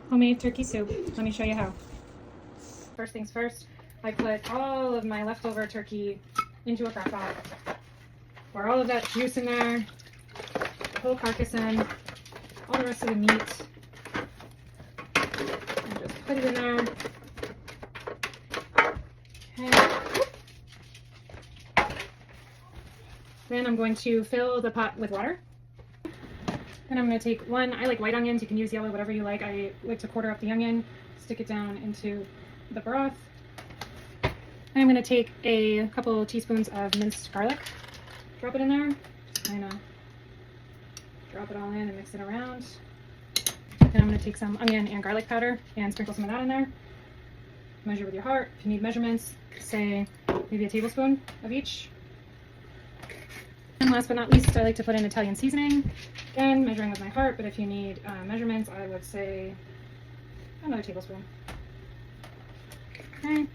Homemade turkey soup. Let me show you how. First things first, I put all of my leftover turkey into a crock pot. Pour all of that juice in there, the whole carcass in, all the rest of the meat. And just put it in there. Okay. Then I'm going to fill the pot with water. Then I'm going to take one, I like white onions, you can use yellow, whatever you like. I like to quarter up the onion, stick it down into the broth. And I'm going to take a couple teaspoons of minced garlic, drop it in there, kind of drop it all in and mix it around. Then I'm going to take some onion and garlic powder and sprinkle some of that in there. Measure with your heart. If you need measurements, say maybe a tablespoon of each. And last but not least, I like to put in Italian seasoning. Again, measuring with my heart, but if you need measurements, I would say another tablespoon. Okay.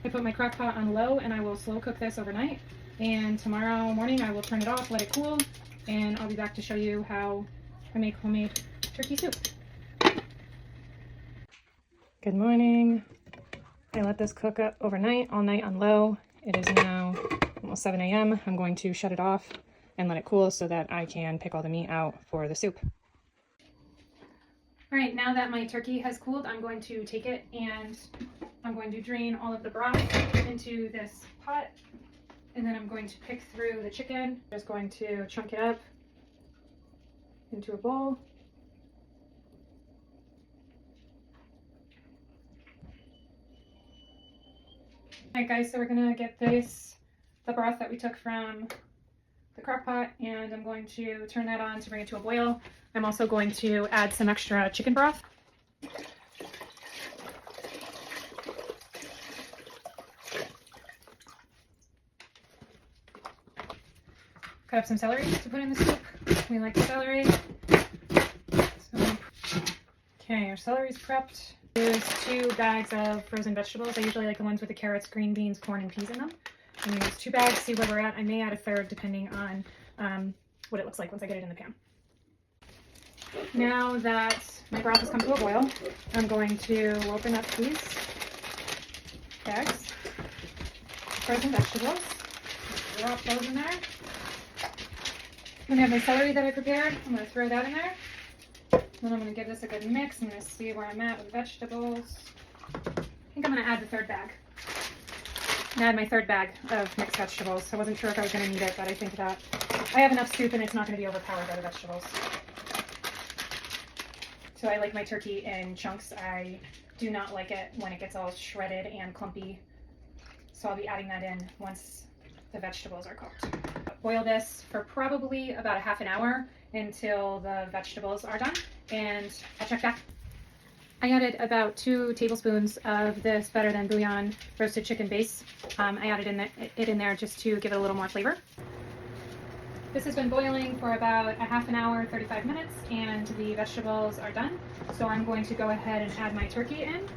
I put my crock pot on low and I will slow cook this overnight. And tomorrow morning I will turn it off, let it cool, and I'll be back to show you how I make homemade turkey soup. Good morning. I let this cook up overnight, all night on low. It is now almost 7 a.m. I'm going to shut it off and let it cool so that I can pick all the meat out for the soup. All right, now that my turkey has cooled, I'm going to take it and I'm going to drain all of the broth into this pot. And then I'm going to pick through the chicken. Just going to chunk it up into a bowl. All right, guys, so we're gonna get the broth that we took from the crock pot, and I'm going to turn that on to bring it to a boil. I'm also going to add some extra chicken broth. Cut up some celery to put in the soup. We like celery. So, okay, our celery's prepped. Use 2 bags of frozen vegetables. I usually like the ones with the carrots, green beans, corn, and peas in them. I'm going to use 2 bags, see where we're at. I may add a third depending on what it looks like once I get it in the pan. Now that my broth has come to a boil, I'm going to open up these bags, frozen vegetables, drop those in there. I'm going to have my celery that I prepared. I'm going to throw that in there. Then I'm going to give this a good mix. I'm going to see where I'm at with vegetables. I think I'm going to add the third bag. And add my third bag of mixed vegetables. I wasn't sure if I was going to need it, but I think that I have enough soup and it's not going to be overpowered by the vegetables. So I like my turkey in chunks. I do not like it when it gets all shredded and clumpy. So I'll be adding that in once the vegetables are cooked. Boil this for probably about a half an hour until the vegetables are done, and I'll check back. I added about 2 tablespoons of this Better Than Bouillon roasted chicken base. I added it in there just to give it a little more flavor. This has been boiling for about a half an hour, 35 minutes, and the vegetables are done. So I'm going to go ahead and add my turkey in.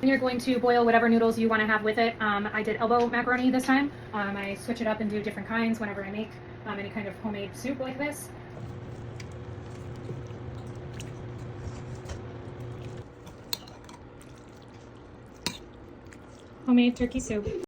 And you're going to boil whatever noodles you want to have with it. I did elbow macaroni this time. I switch it up and do different kinds whenever I make any kind of homemade soup like this. Homemade turkey soup.